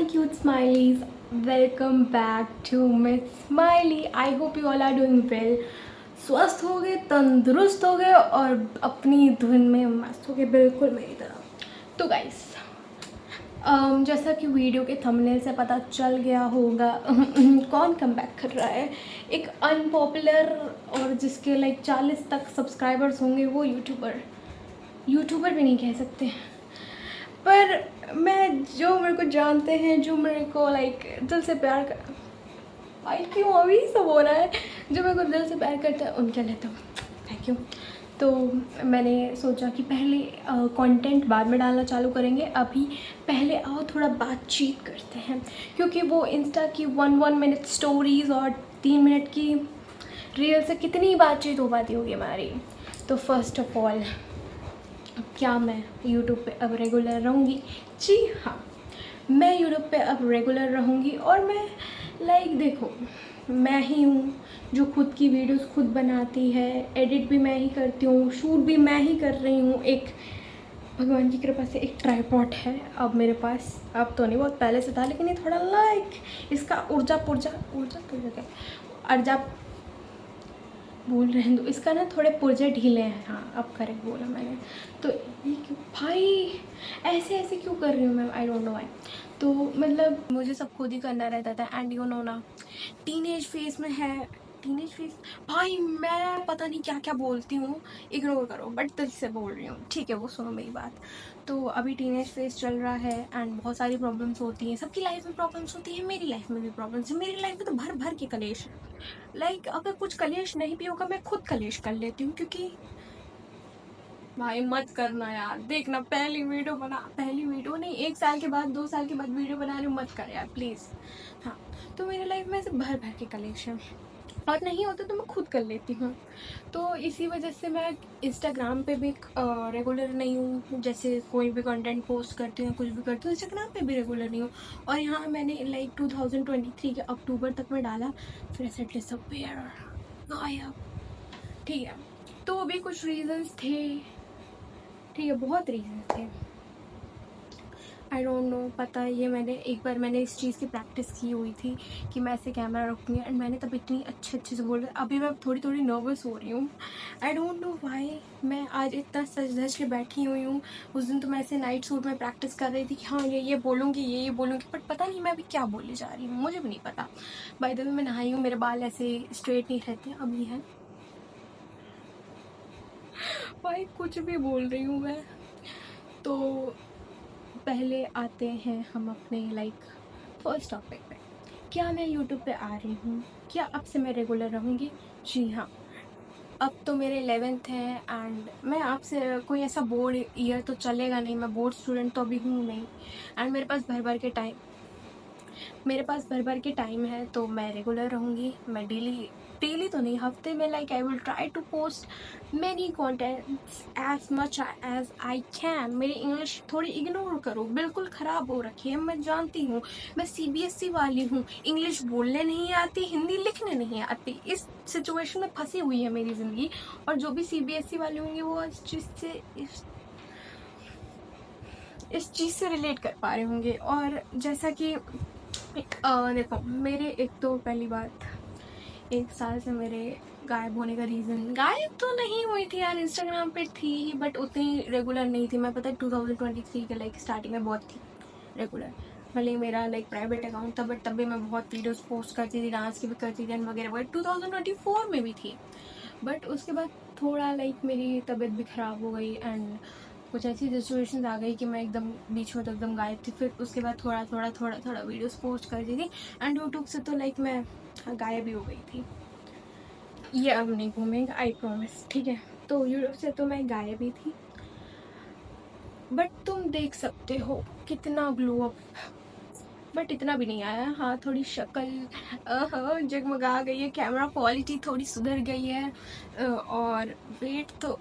cute smileys, welcome back to Miss Smiley. I hope you all are doing well. स्वस्थ हो गए, तंदुरुस्त हो गए और अपनी धुन में मस्त हो गए, बिल्कुल मेरी तरह। तो गाइस, जैसा कि वीडियो के थंबनेल से पता चल गया होगा कौन कम बैक कर रहा है। एक अनपॉपुलर और जिसके लाइक 40 तक सब्सक्राइबर्स होंगे वो यूट्यूबर भी नहीं कह सकते, पर मैं जो मेरे को जानते हैं, जो मेरे को लाइक दिल से प्यार कर, भाई क्यों अभी सब हो रहा है, जो मेरे को दिल से प्यार करता है उनके लिए तो थैंक यू। तो मैंने सोचा कि पहले कंटेंट बाद में डालना चालू करेंगे, अभी पहले आओ थोड़ा बातचीत करते हैं, क्योंकि वो इंस्टा की 1 मिनट स्टोरीज़ और 3 मिनट की रील से कितनी बातचीत हो पाती होगी हमारी। तो फर्स्ट ऑफ ऑल, क्या मैं यूट्यूब पे अब रेगुलर रहूँगी? जी हाँ, मैं यूट्यूब पे अब रेगुलर रहूँगी। और मैं लाइक देखो, मैं ही हूँ जो खुद की वीडियोस खुद बनाती है, एडिट भी मैं ही करती हूँ, शूट भी मैं ही कर रही हूँ। एक भगवान की कृपा से एक ट्राइपॉड है अब मेरे पास, अब तो नहीं, बहुत पहले से था, लेकिन ये थोड़ा लाइक इसका ऊर्जा अर्जा बोल रहे हैं, तो इसका ना थोड़े पुर्जे ढीले हैं। हाँ, अब करेक्ट बोला मैंने। तो ये क्यों भाई ऐसे क्यों कर रही हूँ मैं, आई डोंट नो व्हाई। तो मतलब मुझे सब खुद ही करना रहता था, एंड यू नो ना, टीनेज फेज में है, टीनेज फेज, भाई मैं पता नहीं क्या क्या बोलती हूँ, इग्नोर करो, बट दिल से बोल रही हूँ, ठीक है, वो सुनो मेरी बात। तो अभी टीनेज फेज चल रहा है एंड बहुत सारी प्रॉब्लम्स होती हैं, सबकी लाइफ में प्रॉब्लम्स होती है, मेरी लाइफ में भी प्रॉब्लम्स है, मेरी लाइफ में तो भर भर के कलेश है। लाइक अगर कुछ कलेश नहीं भी होगा, मैं खुद कलेश कर लेती हूँ, क्योंकि भाई मत करना यार, देखना पहली वीडियो नहीं, 1 साल के बाद 2 साल के बाद वीडियो बना रही हूँ, मत कर यार प्लीज़। हाँ, तो मेरी लाइफ में ऐसे भर भर के कलेश है, और नहीं होता तो मैं खुद कर लेती हूँ। तो इसी वजह से मैं इंस्टाग्राम पे भी रेगुलर नहीं हूँ, जैसे कोई भी कंटेंट पोस्ट करती हूँ, कुछ भी करती हूँ, इंस्टाग्राम पे भी रेगुलर नहीं हूँ। और यहाँ मैंने लाइक 2023 के अक्टूबर तक में डाला, फिर ऐसे डिसअपीयर, गायब, ठीक है। तो भी कुछ रीजंस थे, ठीक है, बहुत रीजंस थे, आई डोंट नो, पता है, ये मैंने एक बार इस चीज़ की प्रैक्टिस की हुई थी कि मैं ऐसे कैमरा रखूँगी, एंड मैंने तब इतनी अच्छे से बोल रहा, अभी मैं थोड़ी नर्वस हो रही हूँ, आई डोंट नो व्हाई। मैं आज इतना सज धज के बैठी हुई हूँ, उस दिन तो मैं ऐसे नाइट सूट में प्रैक्टिस कर रही थी कि हाँ ये बोलूँगी, ये बोलूँगी, बट पता नहीं मैं अभी क्या बोलने जा रही हूँ, मुझे भी नहीं पता। बाय द वे, मैं नहाई हूँ, मेरे बाल ऐसे स्ट्रेट नहीं रहते, अभी है भाई, कुछ भी बोल रही हूँ मैं। तो पहले आते हैं हम अपने लाइक फर्स्ट टॉपिक पे, क्या मैं यूट्यूब पे आ रही हूँ, क्या अब से मैं रेगुलर रहूँगी? जी हाँ, अब तो मेरे 11th है, एंड मैं आपसे कोई ऐसा बोर्ड ईयर तो चलेगा नहीं, मैं बोर्ड स्टूडेंट तो अभी हूँ नहीं, एंड मेरे पास भर भर के टाइम है, तो मैं रेगुलर रहूँगी। मैं डेली तो नहीं, हफ्ते में like I will try to post many contents as much as I can. मेरी इंग्लिश थोड़ी इग्नोर करो, बिल्कुल ख़राब हो रखी है, मैं जानती हूँ, मैं CBSE वाली हूँ, इंग्लिश बोलने नहीं आती, हिंदी लिखने नहीं आती, इस सिचुएशन में फंसी हुई है मेरी ज़िंदगी। और जो भी CBSE वाले होंगे वो इस चीज़ से रिलेट कर पा रहे होंगे। और जैसा कि देखो, मेरे एक तो पहली बात, 1 साल से मेरे गायब होने का रीज़न, गायब तो नहीं हुई थी यार, इंस्टाग्राम पे थी ही, बट उतनी रेगुलर नहीं थी। मैं पता है 2023 के लाइक स्टार्टिंग में बहुत थी रेगुलर, भले ही मेरा लाइक प्राइवेट अकाउंट था, बट तब भी मैं बहुत वीडियोस पोस्ट करती थी, डांस की भी करती थी वगैरह वगैरह, 2024 में भी थी। बट उसके बाद थोड़ा लाइक मेरी तबीयत भी ख़राब हो गई, एंड कुछ ऐसी सिचुएशंस आ गई कि मैं एकदम बीच में तो एकदम गायब थी। फिर उसके बाद थोड़ा वीडियोस पोस्ट करती थी, एंड यूट्यूब से तो लाइक मैं गायब ही हो गई थी। ये अब नहीं घूमेगा, आई प्रॉमिस, ठीक है। तो यूट्यूब से तो मैं गायब ही थी, बट तुम देख सकते हो कितना ग्लो अप, बट इतना भी नहीं आया। हाँ, थोड़ी शक्ल जगमगा गई है, कैमरा क्वालिटी थोड़ी सुधर गई है, और वेट तो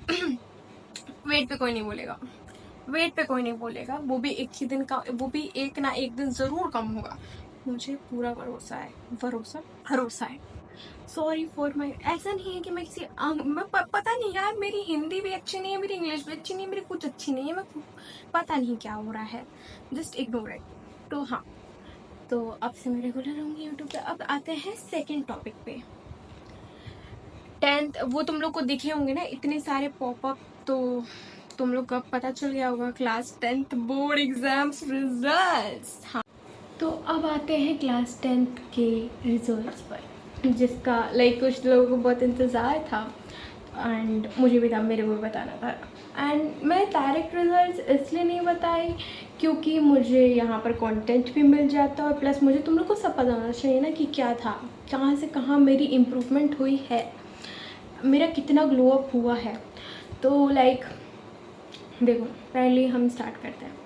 वेट पे कोई नहीं बोलेगा, वो भी एक ही दिन का, वो भी एक ना एक दिन ज़रूर कम होगा, मुझे पूरा भरोसा है। सॉरी फॉर माई, ऐसा नहीं है कि मैं किसी पता नहीं यार, मेरी हिंदी भी अच्छी नहीं है, मेरी इंग्लिश भी अच्छी नहीं है, मेरी कुछ अच्छी नहीं है, मैं पता नहीं क्या हो रहा है, जस्ट इग्नोर इट। तो हाँ, तो अब से मैं रेगुलर रहूँगी यूट्यूब पे। अब आते हैं सेकंड टॉपिक पे। 10th वो तुम लोग को दिखे होंगे ना इतने सारे पॉपअप, तो तुम लोग को अब पता चल गया होगा class 10th board exams results. हाँ, तो अब आते हैं क्लास 10th के रिजल्ट्स पर, जिसका लाइक कुछ लोगों को बहुत इंतज़ार था एंड मुझे भी था, मेरे को भी बताना था। एंड मैं डायरेक्ट रिजल्ट्स इसलिए नहीं बताई क्योंकि मुझे यहाँ पर कंटेंट भी मिल जाता और प्लस मुझे तुम लोग को सब पता होना चाहिए ना कि क्या था, कहाँ से कहाँ मेरी इम्प्रूवमेंट हुई है, मेरा कितना ग्लो अप हुआ है। तो लाइक देखो, पहले हम स्टार्ट करते हैं।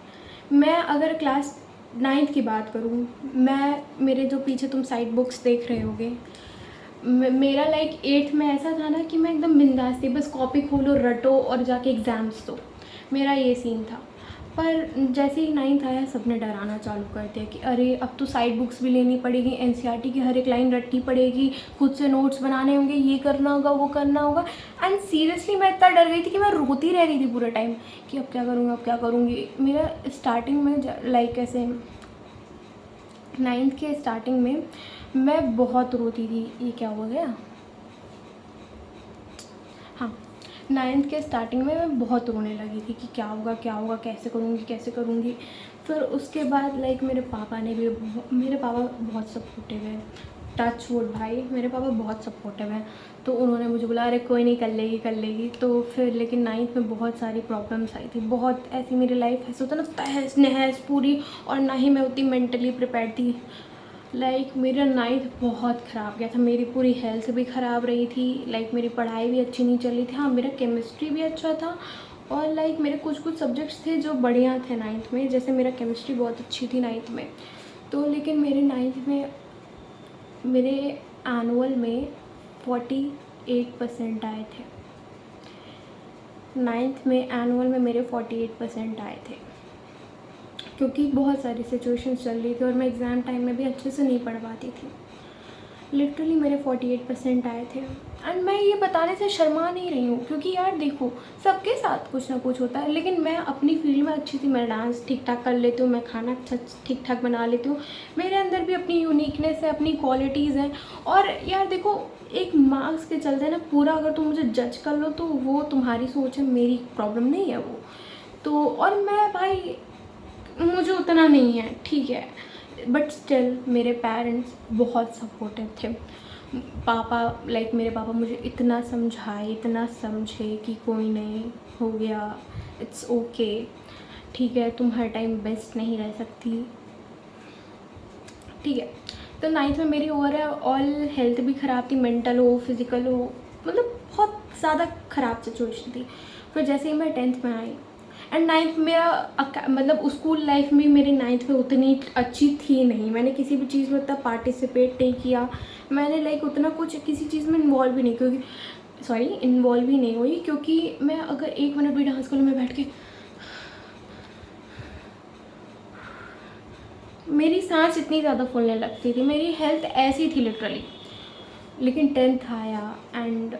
मैं अगर क्लास 9th की बात करूँ, मैं मेरे जो पीछे तुम साइड बुक्स देख रहे होगे, मेरा लाइक 8th में ऐसा था ना कि मैं एकदम बिंदास थी, बस कॉपी खोलो रटो और जाके एग्ज़ाम्स दो, मेरा ये सीन था। पर जैसे ही 9th आया सबने डराना चालू कर दिया कि अरे अब तो साइड बुक्स भी लेनी पड़ेगी, एनसीईआरटी की हर एक लाइन रटनी पड़ेगी, खुद से नोट्स बनाने होंगे, ये करना होगा वो करना होगा। एंड सीरियसली मैं इतना डर गई थी कि मैं रोती रह रही थी पूरे टाइम कि अब क्या करूँगी अब क्या करूँगी। मेरा स्टार्टिंग में लाइक ऐसे 9th के स्टार्टिंग में मैं बहुत रोती थी। ये क्या हो गया? हाँ, 9th के स्टार्टिंग में मैं बहुत रोने लगी थी कि क्या होगा क्या होगा, कैसे करूँगी कैसे करूँगी। फिर उसके बाद लाइक मेरे पापा बहुत सपोर्टिव है, टच वुड भाई, मेरे पापा बहुत सपोर्टिव हैं। तो उन्होंने मुझे बोला अरे कोई नहीं, कर लेगी। तो फिर लेकिन 9th में बहुत सारी प्रॉब्लम्स आई थी, बहुत ऐसी मेरी लाइफ ऐसे होता ना तहस नहस पूरी, और ना ही मैं उतनी मेंटली प्रिपेयर थी। लाइक मेरा 9th बहुत ख़राब गया था, मेरी पूरी हेल्थ भी ख़राब रही थी, लाइक मेरी पढ़ाई भी अच्छी नहीं चली थी। हाँ, मेरा केमिस्ट्री भी अच्छा था और लाइक मेरे कुछ सब्जेक्ट्स थे जो बढ़िया थे 9th में, जैसे मेरा केमिस्ट्री बहुत अच्छी थी 9th में। तो लेकिन मेरे 9th में मेरे एनुअल में 48% आए थे। 9th में एनुअल में मेरे 48% आए थे, क्योंकि बहुत सारी सिचुएशंस चल रही थी और मैं एग्ज़ाम टाइम में भी अच्छे से नहीं पढ़ पाती थी। लिटरली मेरे 48% आए थे। एंड मैं ये बताने से शर्मा नहीं रही हूँ, क्योंकि यार देखो सबके साथ कुछ ना कुछ होता है, लेकिन मैं अपनी फील्ड में अच्छी थी, मैं डांस ठीक ठाक कर लेती हूँ, मैं खाना अच्छा ठीक ठाक बना लेती हूँ, मेरे अंदर भी अपनी यूनिकनेस है, अपनी क्वालिटीज़ हैं। और यार देखो, एक मार्क्स के चलते ना पूरा अगर तुम मुझे जज कर लो तो वो तुम्हारी सोच है, मेरी प्रॉब्लम नहीं है वो। तो और मैं भाई, मुझे उतना नहीं है, ठीक है, बट स्टिल मेरे पेरेंट्स बहुत सपोर्टिव थे। मेरे पापा मुझे इतना समझाए, इतना समझे कि कोई नहीं, हो गया, इट्स ओके, ठीक है, तुम हर टाइम बेस्ट नहीं रह सकती, ठीक है। तो 9th में मेरी ओवरऑल हेल्थ भी ख़राब थी, मेंटल हो फिज़िकल हो, मतलब बहुत ज़्यादा ख़राब सिचुएशन थी। फिर जैसे ही मैं 10th में आई एंड 9th मेरा मतलब स्कूल लाइफ में मेरी 9th में उतनी अच्छी थी नहीं, मैंने किसी भी चीज़ में उतना पार्टिसिपेट नहीं किया, मैंने लाइक उतना कुछ किसी चीज़ में इन्वॉल्व भी नहीं हुई, क्योंकि मैं अगर 1 मिनट भी डांस करूँ, मैं बैठ के मेरी सांस इतनी ज़्यादा फूलने लगती थी, मेरी हेल्थ ऐसी थी लिटरली। लेकिन 10th आया एंड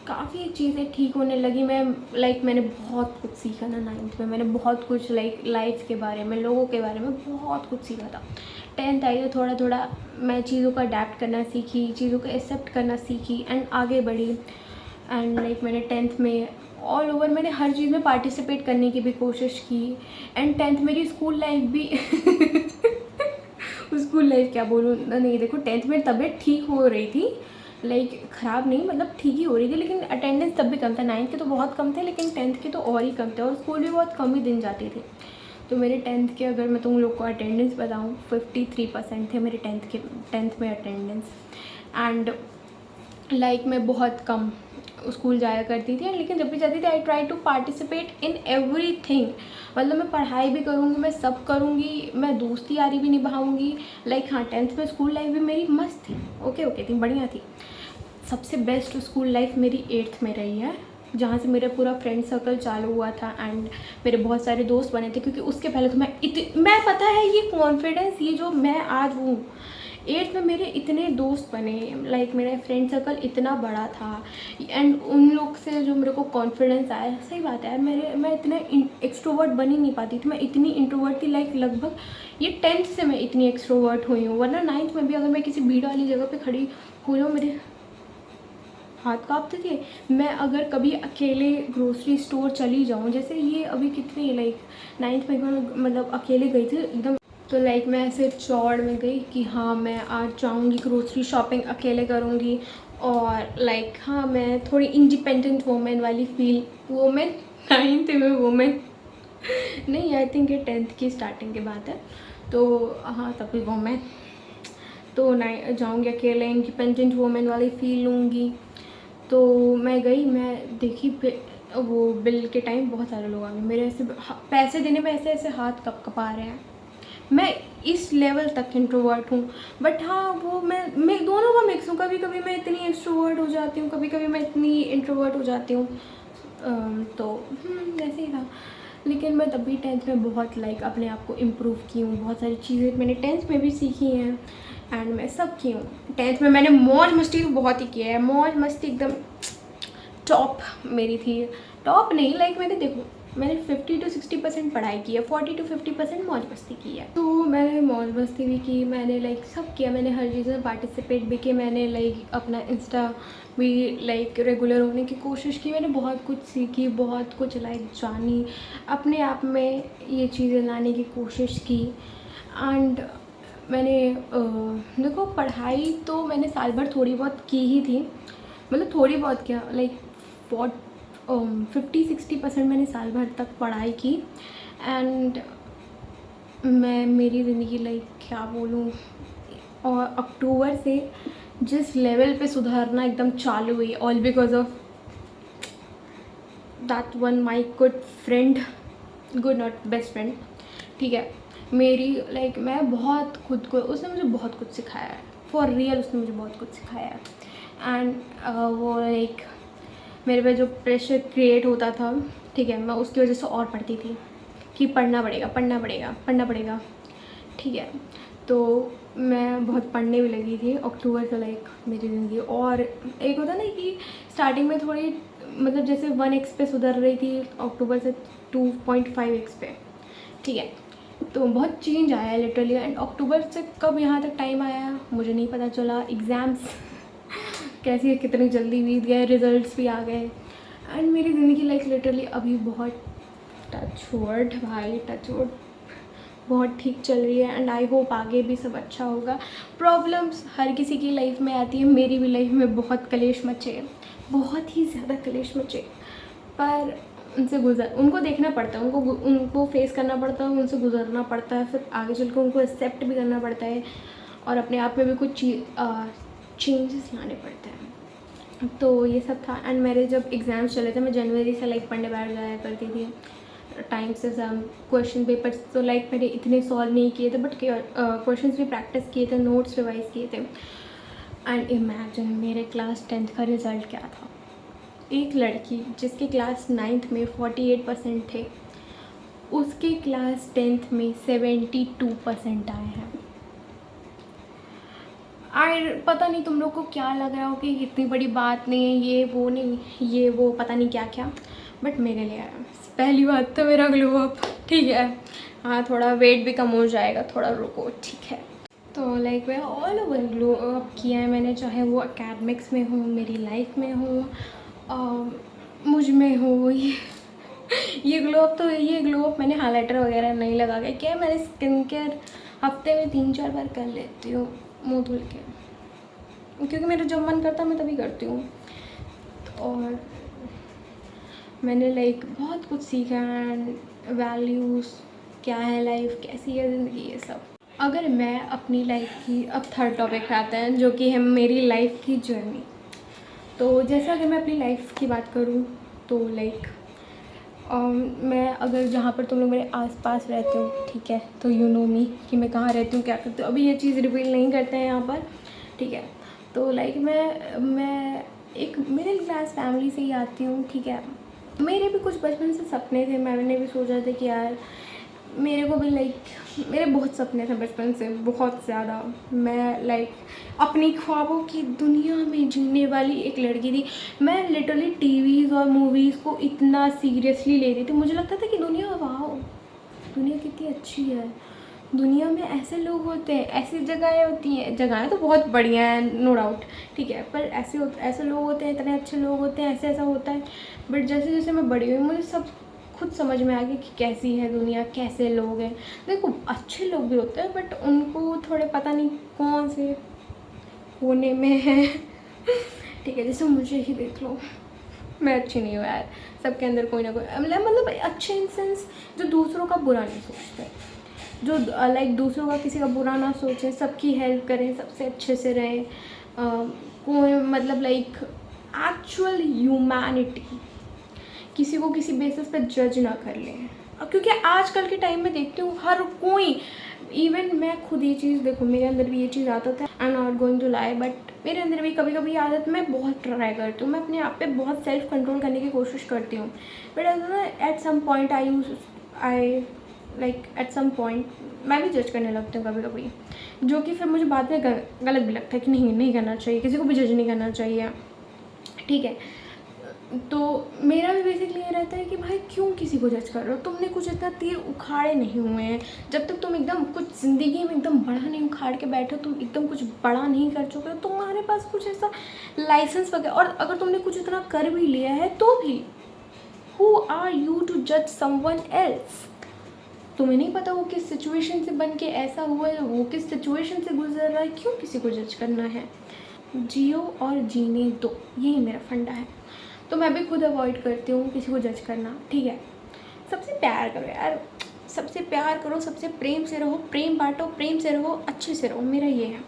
काफ़ी चीज़ें ठीक होने लगी। मैंने बहुत कुछ सीखा ना 9th में, मैंने बहुत कुछ लाइक लाइफ के बारे में, लोगों के बारे में बहुत कुछ सीखा था। 10th आई तो थोड़ा थोड़ा मैं चीज़ों को अडेप्ट करना सीखी, चीज़ों को एक्सेप्ट करना सीखी एंड आगे बढ़ी। एंड लाइक मैंने 10th में ऑल ओवर मैंने हर चीज़ में पार्टिसिपेट करने की भी कोशिश की। एंड 10th मेरी स्कूल लाइफ भी स्कूल लाइफ क्या बोलूँ, नहीं देखो 10th में तबीयत ठीक हो रही थी, लाइक ख़राब नहीं, मतलब ठीक ही हो रही थी, लेकिन अटेंडेंस तब भी कम था। 9th के तो बहुत कम थे, लेकिन 10th के तो और ही कम थे, और स्कूल भी बहुत कम ही दिन जाती थी। तो मेरे 10th के अगर मैं तुम लोग को अटेंडेंस बताऊँ, 53% थे मेरे 10th में अटेंडेंस। एंड लाइक मैं बहुत कम स्कूल जाया करती थी, लेकिन जब भी जाती थी I try to participate in everything, मतलब मैं पढ़ाई भी करूँगी, मैं सब करूँगी, मैं दोस्ती यारी भी निभाऊँगी। लाइक हाँ, 10th में स्कूल लाइफ भी मेरी मस्त थी, ओके थी, बढ़िया थी। सबसे बेस्ट स्कूल लाइफ मेरी 8th में रही है, जहाँ से मेरा पूरा फ्रेंड सर्कल चालू हुआ था एंड मेरे बहुत सारे दोस्त बने थे। क्योंकि उसके पहले तो मैं पता है ये कॉन्फिडेंस, ये जो मैं आज हूँ, 8th में मेरे इतने दोस्त बने, लाइक मेरा फ्रेंड सर्कल इतना बड़ा था, एंड उन लोग से जो मेरे को कॉन्फिडेंस आया। सही बात है, मैं इतने एक्सट्रोवर्ट बन ही नहीं पाती थी, मैं इतनी इंट्रोवर्ट थी, लाइक लगभग ये 10th से मैं इतनी एक्सट्रोवर्ट हुई हूँ, वरना 9th में भी अगर मैं किसी भीड़ वाली जगह पे खड़ी हो जाऊँ मेरे हाथ काँपते थे। मैं अगर कभी अकेले ग्रोसरी स्टोर चली जाऊँ, जैसे ये अभी कितनी लाइक 9th में मतलब अकेले गई थी एकदम, तो लाइक मैं ऐसे चौड़ में गई कि हाँ मैं आज जाऊँगी ग्रोसरी शॉपिंग अकेले करूँगी, और लाइक हाँ मैं थोड़ी इंडिपेंडेंट वुमेन वाली फील, वुमेन 9th में वुमेन नहीं, आई थिंक ये 10th की स्टार्टिंग की बात है, तो हाँ तभी वुमेन, तो जाऊँगी अकेले, इंडिपेंडेंट वुमेन वाली फील लूँगी। तो मैं गई, मैं देखी वो बिल के टाइम बहुत सारे लोग आ गए मेरे, ऐसे पैसे देने में ऐसे ऐसे हाथ कपा रहे हैं। मैं इस लेवल तक इंट्रोवर्ट हूँ, बट हाँ वो मैं दोनों का मिक्स हूँ, कभी कभी मैं इतनी एक्सट्रोवर्ट हो जाती हूँ, कभी कभी मैं इतनी इंट्रोवर्ट हो जाती हूँ, तो वैसे ही था। लेकिन मैं तब भी 10th में बहुत लाइक अपने आप को इम्प्रूव की हूँ, बहुत सारी चीज़ें मैंने 10th में भी सीखी हैं, एंड मैं सब की हूँ। 10th में मैंने मौज मस्ती तो बहुत ही किया है, मौज मस्ती एकदम टॉप मेरी थी, टॉप नहीं लाइक मैंने 50 to 60% पढ़ाई की है, 40 to 50% मौज मस्ती की है। तो मैंने मौज मस्ती भी की, मैंने लाइक सब किया, मैंने हर चीज़ में पार्टिसिपेट भी किया, मैंने लाइक अपना इंस्टा भी लाइक रेगुलर होने की कोशिश की, मैंने बहुत कुछ सीखी, बहुत कुछ लाइक जानी, अपने आप में ये चीज़ें लाने की कोशिश की। एंड मैंने देखो पढ़ाई तो मैंने साल भर थोड़ी बहुत की ही थी, मतलब थोड़ी बहुत क्या लाइक 50-60% मैंने साल भर तक पढ़ाई की। एंड मैं मेरी ज़िंदगी लाइक क्या बोलूँ, और अक्टूबर से जिस लेवल पे सुधारना एकदम चालू हुई, all because of that one my good friend, good not best friend, ठीक है। मेरी लाइक मैं बहुत खुद को, उसने मुझे बहुत कुछ सिखाया है, फॉर रियल उसने मुझे बहुत कुछ सिखाया है। एंड वो लाइक मेरे पे जो प्रेशर क्रिएट होता था, ठीक है, मैं उसकी वजह से और पढ़ती थी कि पढ़ना पड़ेगा पढ़ना पड़ेगा पढ़ना पड़ेगा, ठीक है। तो मैं बहुत पढ़ने भी लगी थी अक्टूबर से, लाइक मेरी ज़िंदगी, और एक होता ना कि स्टार्टिंग में थोड़ी मतलब जैसे 1x पे सुधर रही थी, अक्टूबर से 2.5x पे, ठीक है। तो बहुत चेंज आया है लिटरली, एंड अक्टूबर से कब यहाँ तक टाइम आया मुझे नहीं पता चला। एग्ज़ाम्स कैसी है, कितनी जल्दी बीत गए, रिजल्ट्स भी आ गए, एंड मेरी ज़िंदगी लाइक लिटरली अभी बहुत टचवुड भाई, टचवुड बहुत ठीक चल रही है, एंड आई होप आगे भी सब अच्छा होगा। प्रॉब्लम्स हर किसी की लाइफ में आती है, मेरी भी लाइफ में बहुत कलेश मचे, बहुत ही ज़्यादा कलेश मचे, पर उनको देखना पड़ता है, उनको फेस करना पड़ता है, उनसे गुजरना पड़ता है, फिर आगे चल कर उनको एक्सेप्ट भी करना पड़ता है, और अपने आप में भी कुछ चेंजेस लाने पड़ते हैं। तो ये सब था। एंड मेरे जब एग्ज़ाम्स चले थे, मैं जनवरी से लाइक पढ़ने बैठ जाया करती थी टाइम से, सब क्वेश्चन पेपर्स तो लाइक मैंने इतने सॉल्व नहीं किए थे, बट क्वेश्चंस भी प्रैक्टिस किए थे, नोट्स रिवाइज किए थे। एंड इमेजिन मेरे क्लास 10th का रिज़ल्ट क्या था। एक लड़की जिसके क्लास 9th में 48% थे, उसके क्लास 10th में 72% आए हैं। पता नहीं तुम लोग को क्या लग रहा हो कि इतनी बड़ी बात नहीं है, ये वो नहीं, ये वो पता नहीं क्या क्या, बट मेरे लिए आया। पहली बात तो मेरा ग्लो अप, ठीक है, हाँ थोड़ा वेट भी कम हो जाएगा, थोड़ा रुको, ठीक है। तो लाइक मैं ऑल ओवर ग्लो अप किया है मैंने, चाहे वो एकेडमिक्स में हो, मेरी लाइफ में हो, मुझ में हो, ये ग्लो अप, तो ये ग्लो अप मैंने हाइलाइटर वगैरह नहीं लगा के किया, मैंने स्किन केयर हफ्ते में 3-4 बार कर लेती हूँ मुँह धुल के, क्योंकि मेरा जब मन करता मैं तभी करती हूँ। और मैंने लाइक बहुत कुछ सीखा, एंड वैल्यूज़ क्या है, लाइफ कैसी है, ज़िंदगी, ये सब। अगर मैं अपनी लाइफ की, अब थर्ड टॉपिक पे आते हैं जो कि है मेरी लाइफ की जर्नी। तो जैसे अगर मैं अपनी लाइफ की बात करूँ तो लाइक मैं अगर जहाँ पर तुम लोग मेरे आसपास रहते हो, ठीक है, तो यू नो मी कि मैं कहाँ रहती हूँ, क्या करती हूँ, अभी ये चीज़ रिवील नहीं करते हैं यहाँ पर, ठीक है। तो लाइक मैं एक मिडिल क्लास फैमिली से ही आती हूँ, ठीक है। मेरे भी कुछ बचपन से सपने थे, मैंने भी सोचा था कि यार मेरे को भी लाइक मेरे बहुत सपने थे बचपन से, बहुत ज़्यादा। मैं लाइक अपनी ख्वाबों की दुनिया में जीने वाली एक लड़की थी। मैं लिटरली टीवीज़ और मूवीज़ को इतना सीरियसली ले रही थी। मुझे लगता था कि दुनिया, वाह दुनिया कितनी अच्छी है, दुनिया में ऐसे लोग होते हैं, ऐसी जगहें होती हैं। जगहें तो बहुत बढ़िया हैं, नो डाउट, ठीक है, पर ऐसे लोग होते हैं, इतने अच्छे लोग होते हैं, ऐसा होता है। बट जैसे जैसे मैं बड़ी हुई, मुझे सब खुद समझ में आ गया कि कैसी है दुनिया, कैसे लोग हैं। देखो अच्छे लोग भी होते हैं, बट उनको थोड़े पता नहीं कौन से कोने में है ठीक है, जैसे मुझे ही देख लो, मैं अच्छी नहीं हूँ यार। सबके अंदर कोई ना कोई मतलब अच्छे इन सेंस जो दूसरों का बुरा नहीं सोचते, जो लाइक दूसरों का किसी का बुरा ना सोचें, सबकी हेल्प करें, सबसे अच्छे से रहें, कोई मतलब लाइक एक्चुअल ह्यूमैनिटी, किसी को किसी बेसिस पे जज ना कर लें। क्योंकि आजकल के टाइम में देखती हूँ हर कोई, इवन मैं खुद ये चीज़, देखो मेरे अंदर भी ये चीज़ आदत है, I am not going to lie, but मेरे अंदर भी कभी कभी आदत, मैं बहुत ट्राई करती हूँ, मैं अपने आप पे बहुत सेल्फ कंट्रोल करने की कोशिश करती हूँ। But at some point I like at some point मैं भी जज करने लगती हूँ कभी कभी, जो कि फिर मुझे बाद में गलत भी लगता है कि नहीं करना चाहिए, किसी को भी जज नहीं करना चाहिए, ठीक है। तो मेरा भी बेसिकली ये रहता है कि भाई क्यों किसी को जज कर रहे हो, तुमने कुछ इतना तीर उखाड़े नहीं हुए हैं। जब तक तुम एकदम कुछ ज़िंदगी में एकदम बड़ा नहीं उखाड़ के बैठो, तुम एकदम कुछ बड़ा नहीं कर चुके हो, तुम्हारे पास कुछ ऐसा लाइसेंस वगैरह, और अगर तुमने कुछ इतना कर भी लिया है तो भी हु आर यू टू जज समवन एल्स। तुम्हें नहीं पता वो किस सिचुएशन से बन के ऐसा हुआ है, वो किस सिचुएशन से गुजर रहा है, क्यों किसी को जज करना है। जियो और जीने दो, यही मेरा फंडा है। तो मैं भी खुद अवॉइड करती हूँ किसी को जज करना, ठीक है। सबसे प्यार करो यार, सबसे प्यार करो, सबसे प्रेम से रहो, प्रेम बांटो, प्रेम से रहो, अच्छे से रहो, मेरा ये है।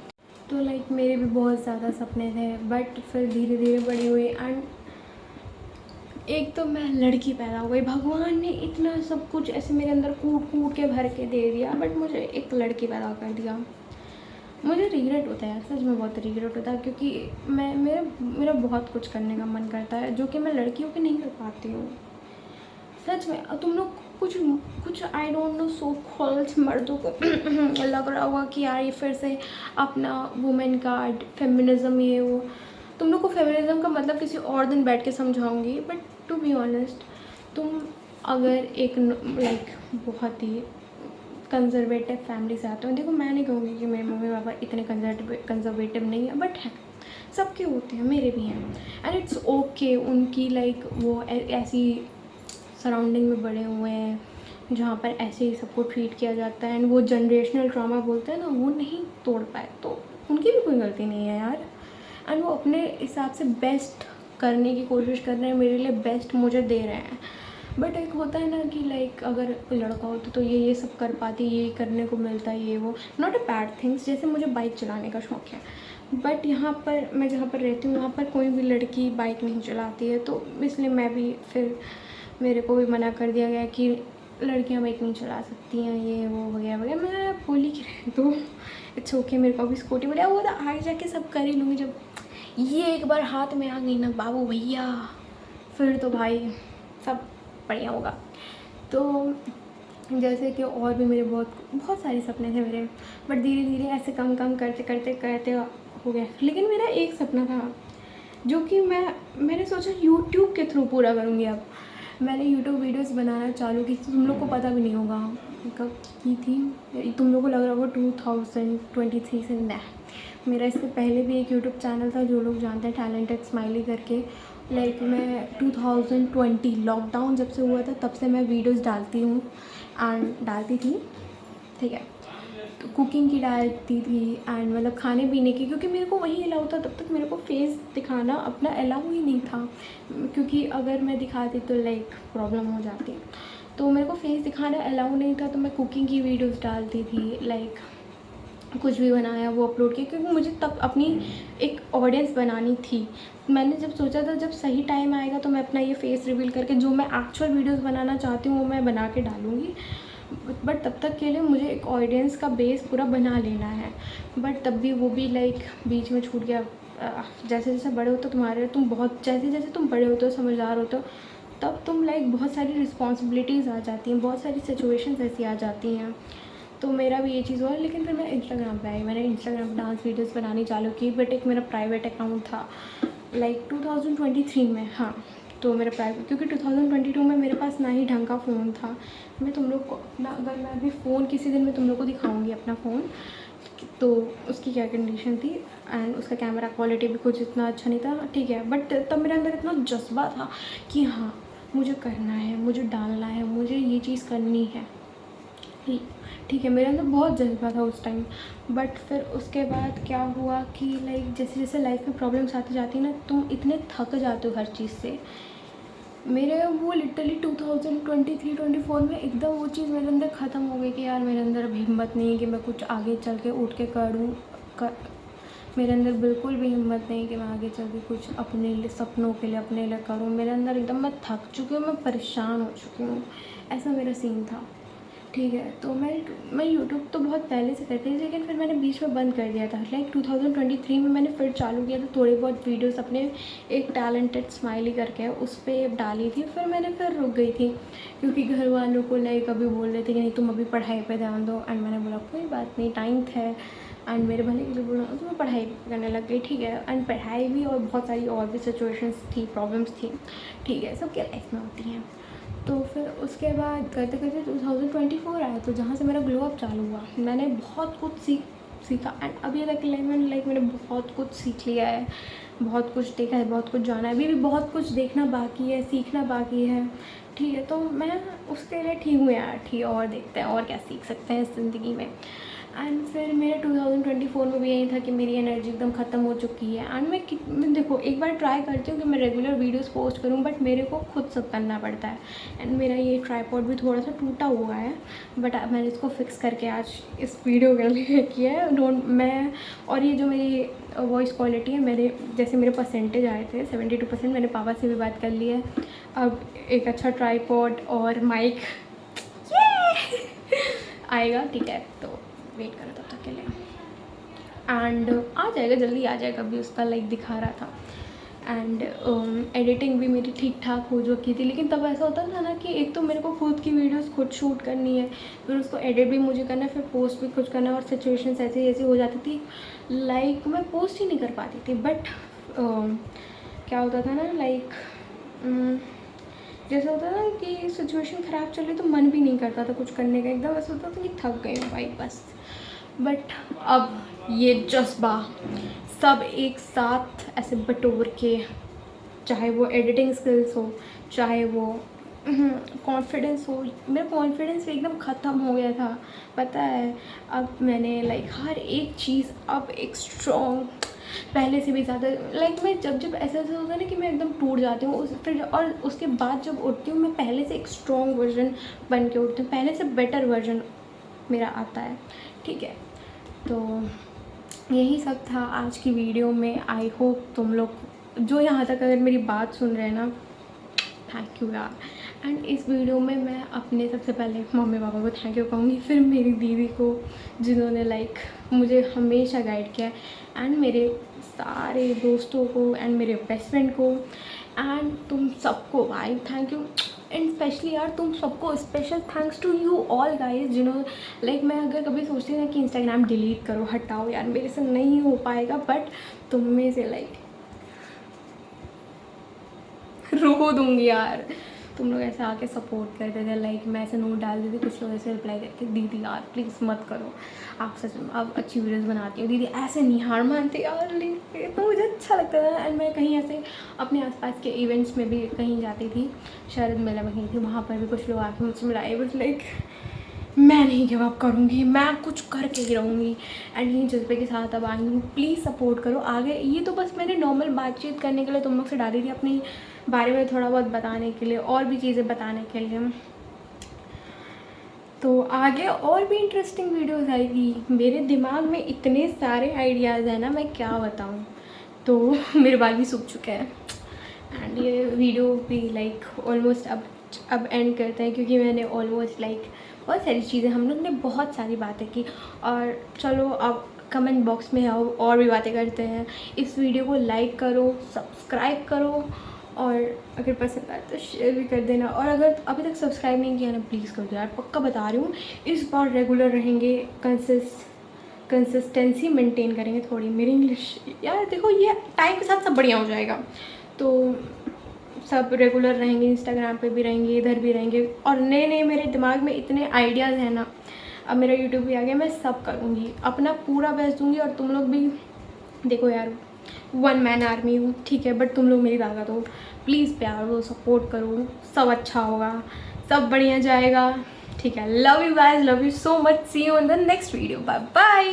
तो लाइक मेरे भी बहुत ज़्यादा सपने थे, बट फिर धीरे धीरे बड़ी हुई, एंड एक तो मैं लड़की पैदा हो गई। भगवान ने इतना सब कुछ ऐसे मेरे अंदर कूट कूट के भर के दे दिया, बट मुझे एक लड़की पैदा कर दिया। मुझे रिग्रेट होता है, सच में बहुत रिग्रेट होता है, क्योंकि मेरा बहुत कुछ करने का मन करता है जो कि मैं लड़कियों के नहीं कर पाती हूँ, सच में। तुम लोग कुछ I don't know so called मर्दों को लग रहा होगा कि यार ये फिर से अपना वुमेन कार्ड, फेमिनिज़म, ये वो। तुम लोग को फेमिनिज़म का मतलब किसी और दिन बैठ के समझाऊंगी, बट टू बी ऑनेस्ट, तुम अगर एक लाइक बहुत ही कंजर्वेटिव फैमिली से आते हो, देखो मैं नहीं कहूँगी कि मेरे मम्मी पापा इतने कंजर्वेटिव नहीं है, बट है, सबके होते हैं, मेरे भी हैं, एंड इट्स ओके। उनकी लाइक वो ऐसी सराउंडिंग में बड़े हुए हैं जहाँ पर ऐसे ही सबको ट्रीट किया जाता है, एंड वो जनरेशनल ट्रॉमा बोलते हैं ना, वो नहीं तोड़ पाए, तो उनकी भी कोई गलती नहीं है यार। एंड वो अपने हिसाब से बेस्ट करने की कोशिश कर रहे हैं, मेरे लिए बेस्ट मुझे दे रहे हैं। बट एक होता है ना कि लाइक अगर कोई लड़का होता तो ये सब कर पाती, ये करने को मिलता है, ये वो, नॉट अ बैड थिंग्स। जैसे मुझे बाइक चलाने का शौक़ है, बट यहाँ पर मैं जहाँ पर रहती हूँ वहाँ पर कोई भी लड़की बाइक नहीं चलाती है, तो इसलिए मैं भी फिर मेरे को भी मना कर दिया गया कि लड़कियाँ बाइक नहीं चला सकती हैं, ये वो वगैरह वगैरह। मैं बोली कि तो इट्स ओके, मेरे को भी स्कूटी मिला, वो तो आगे जाके सब कर ही लूँगी। जब ये एक बार हाथ में आ गई ना बाबू भैया, फिर तो भाई सब बढ़िया होगा। तो जैसे कि और भी मेरे बहुत सारे सपने थे मेरे, बट धीरे धीरे ऐसे कम करते हो गया। लेकिन मेरा एक सपना था जो कि मैंने सोचा यूट्यूब के थ्रू पूरा करूँगी। अब मैंने यूट्यूब वीडियोस बनाना चालू की, तुम लोग को पता भी नहीं होगा कब की थी, तुम लोग को लग रहा होगा 2023 से। न, मेरा इससे पहले भी एक यूट्यूब चैनल था, जो लोग जानते हैं, टैलेंटेड स्माइली करके। लाइक मैं 2020 लॉकडाउन जब से हुआ था तब से मैं वीडियोस डालती हूँ एंड डालती थी, ठीक है। तो कुकिंग की डालती थी एंड मतलब खाने पीने की, क्योंकि मेरे को वही अलाउ था। तब तक मेरे को फेस दिखाना अपना अलाउ ही नहीं था, क्योंकि अगर मैं दिखाती तो लाइक प्रॉब्लम हो जाती। तो मेरे को फेस दिखाना अलाउ नहीं था, तो मैं कुकिंग की वीडियोस डालती थी, लाइक कुछ भी बनाया वो अपलोड किया, क्योंकि मुझे तब अपनी एक ऑडियंस बनानी थी। मैंने जब सोचा था जब सही टाइम आएगा तो मैं अपना ये फेस रिवील करके जो मैं एक्चुअल वीडियोस बनाना चाहती हूँ वो मैं बना के डालूँगी, बट तब तक के लिए मुझे एक ऑडियंस का बेस पूरा बना लेना है। बट तब भी वो भी लाइक बीच में छूट गया। जैसे जैसे बड़े होते हो तुम बहुत जैसे जैसे तुम बड़े होते हो, समझदार होते हो, तब तुम लाइक बहुत सारी रिस्पॉन्सिबिलिटीज़ आ जाती हैं, बहुत सारी सिचुएशंस ऐसी आ जाती हैं। तो मेरा भी ये चीज़ हुआ, लेकिन फिर मैं इंस्टाग्राम पे आई, मैंने इंस्टाग्राम पर डांस वीडियोज़ बनानी चालू की, बट एक मेरा प्राइवेट अकाउंट था लाइक 2023 में। हाँ, तो मेरा प्राइवेट, क्योंकि 2022 में मेरे पास ना ही ढंग का फ़ोन था। मैं तुम लोग को अपना, अगर मैं अभी फ़ोन किसी दिन मैं तुम लोग को दिखाऊंगी अपना फ़ोन, तो उसकी क्या कंडीशन थी, एंड उसका कैमरा क्वालिटी भी कुछ इतना अच्छा नहीं था, ठीक है। बट तब मेरे अंदर इतना जज्बा था कि हाँ मुझे करना है, मुझे डालना है, मुझे ये चीज़ करनी है, ठीक है। मेरे अंदर बहुत जज्बा था उस टाइम। बट फिर उसके बाद क्या हुआ कि लाइक जैसे जैसे लाइफ में प्रॉब्लम्स आती जाती ना, तुम इतने थक जाते हो हर चीज़ से। मेरे वो लिटरली 2023-24 में एकदम वो चीज़ मेरे अंदर ख़त्म हो गई कि यार मेरे अंदर अब हिम्मत नहीं है कि मैं कुछ आगे चल के उठ के करूँ। मेरे अंदर बिल्कुल भी हिम्मत नहीं कि मैं आगे चल के कुछ अपने लिए, सपनों के लिए, अपने लिए करूँ। मेरे अंदर एकदम, मैं थक चुकी हूँ, मैं परेशान हो चुकी हूँ, ऐसा मेरा सीन था, ठीक है। तो मैं यूट्यूब तो बहुत पहले से करती थी, लेकिन फिर मैंने बीच में बंद कर दिया था। लाइक 2023 में मैंने फिर चालू किया था, थोड़ी बहुत वीडियोस अपने एक टैलेंटेड स्माइली करके उस पर डाली थी। फिर रुक गई थी, क्योंकि घर वालों को लाइक अभी बोल रहे थे कि नहीं तुम अभी पढ़ाई पे ध्यान दो, एंड मैंने बोला कोई बात नहीं, 9th है, एंड मेरे भले के लिए बोला, तो मैं पढ़ाई करने लग गई, ठीक है। एंड पढ़ाई भी और बहुत सारी और भी सिचुएशंस थी, प्रॉब्लम्स थी, ठीक है, सबके लाइफ में होती हैं। तो फिर उसके बाद करते करते 2024 आया, तो जहाँ से मेरा ग्लो अप चालू हुआ, मैंने बहुत कुछ सीखा। एंड अभी तक मैंने बहुत कुछ सीख लिया है, बहुत कुछ देखा है, बहुत कुछ जाना है, अभी भी बहुत कुछ देखना बाकी है, सीखना बाकी है, ठीक है। तो मैं उसके लिए ठीक हूँ यार, ठीक है, और देखते हैं और क्या सीख सकते हैं इस ज़िंदगी में। एंड फिर मेरे 2024 में भी यही था कि मेरी एनर्जी एकदम ख़त्म हो चुकी है। एंड मैं देखो एक बार ट्राई करती हूँ कि मैं रेगुलर वीडियोस पोस्ट करूँ, बट मेरे को खुद सब करना पड़ता है। एंड मेरा ये ट्राइपॉड भी थोड़ा सा टूटा हुआ है, बट मैंने इसको फिक्स करके आज इस वीडियो के लिए किया है। मैं और ये जो मेरी वॉइस क्वालिटी है, जैसे मेरे परसेंटेज आए थे 72%, मैंने पापा से भी बात कर ली है। अब एक अच्छा ट्राइपॉड और माइक आएगा, ठीक है, तो वेट करो तब तक के लिए। एंड आ जाएगा, जल्दी आ जाएगा, अभी उसका लाइक दिखा रहा था। एंड एडिटिंग भी मेरी ठीक ठाक हो चुकी थी, लेकिन तब ऐसा होता था ना कि एक तो मेरे को खुद की वीडियोस खुद शूट करनी है, फिर उसको एडिट भी मुझे करना है, फिर पोस्ट भी कुछ करना है, और सिचुएशंस ऐसी ऐसी हो जाती थी लाइक मैं पोस्ट ही नहीं कर पाती थी। बट क्या होता था ना, लाइक जैसे होता था कि सिचुएशन ख़राब चल रही तो मन भी नहीं करता था कुछ करने का, एकदम ऐसा होता था कि थक गई हूँ भाई बस। बट अब ये जज्बा सब एक साथ ऐसे बटोर के, चाहे वो एडिटिंग स्किल्स हो, चाहे वो कॉन्फिडेंस हो, मेरा कॉन्फिडेंस एकदम ख़त्म हो गया था, पता है। अब मैंने लाइक हर एक चीज़ अब एक स्ट्रॉन्ग, पहले से भी ज़्यादा, लाइक मैं जब ऐसा होता है ना कि मैं एकदम टूट जाती हूँ फिर, और उसके बाद जब उठती हूँ मैं पहले से एक स्ट्रॉन्ग वर्जन बन के उठती हूँ, पहले से बेटर वर्जन मेरा आता है, ठीक है। तो यही सब था आज की वीडियो में। आई होप तुम लोग जो यहाँ तक अगर मेरी बात सुन रहे हैं ना, थैंक यू यार। एंड इस वीडियो में मैं अपने सबसे पहले मम्मी पापा को थैंक यू कहूँगी, फिर मेरी दीदी को जिन्होंने लाइक मुझे हमेशा गाइड किया, एंड मेरे सारे दोस्तों को, एंड मेरे बेस्ट फ्रेंड को, एंड तुम सबको भाई थैंक यू। एंड स्पेशली यार तुम सबको special thanks to you all guys, जिन्होंने लाइक मैं अगर कभी सोचती हूँ कि इंस्टाग्राम डिलीट करो, हटाओ यार, मेरे से नहीं हो पाएगा, बट तुम में से लाइक रो दूँगी यार, तुम लोग ऐसे आके सपोर्ट करते थे, लाइक मैं ऐसे नोट डाल देती, कुछ लोग ऐसे रिप्लाई करते दीदी यार प्लीज़ मत करो, आप सच में आप अच्छी वीडियोस बनाती हो दीदी, ऐसे नहीं हार मानते यार, तो मुझे अच्छा लगता था। एंड मैं कहीं ऐसे अपने आसपास के इवेंट्स में भी कहीं जाती थी, शरद मेला में गई थी, वहाँ पर भी कुछ लोग आके मुझसे मिलाए, बट लाइक मैं नहीं गिव अप करूँगी, मैं कुछ करके ही रहूँगी। एंड यही जज्बे के साथ अब आई हूँ, प्लीज़ सपोर्ट करो आगे। ये तो बस मैंने नॉर्मल बातचीत करने के लिए तुम लोग से डाली थी, अपनी बारे में थोड़ा बहुत बताने के लिए, और भी चीज़ें बताने के लिए। तो आगे और भी इंटरेस्टिंग वीडियोस आएगी, मेरे दिमाग में इतने सारे आइडियाज़ हैं ना, मैं क्या बताऊँ। तो मेरे बाल भी सूख चुके हैं, एंड ये वीडियो भी लाइक ऑलमोस्ट अब एंड करते हैं, क्योंकि मैंने ऑलमोस्ट लाइक बहुत सारी चीज़ें, हम लोग ने बहुत सारी बातें की, और चलो अब कमेंट बॉक्स में आओ और भी बातें करते हैं। इस वीडियो को लाइक करो, सब्सक्राइब करो, और अगर पसंद आए तो शेयर भी कर देना, और अगर अभी तक सब्सक्राइब नहीं किया ना प्लीज़ कर दो यार, पक्का बता रही हूँ। इस बार रेगुलर रहेंगे, कंसिस्टेंसी मेंटेन करेंगे थोड़ी। मेरी इंग्लिश यार देखो ये टाइम के साथ सब बढ़िया हो जाएगा, तो सब रेगुलर रहेंगे, इंस्टाग्राम पे भी रहेंगे, इधर भी रहेंगे, और नए नए मेरे दिमाग में इतने आइडियाज़ हैं ना। अब मेरा यूट्यूब भी आ गया, मैं सब करूँगी, अपना पूरा बेस्ट दूँगी। और तुम लोग भी देखो यार, वन मैन आर्मी हूँ ठीक है, बट तुम लोग मेरी ताकत हो, प्लीज़ प्यार दो, सपोर्ट करो, सब अच्छा होगा, सब बढ़िया जाएगा ठीक है। Love you guys, love you so much, see you in the next video, bye bye.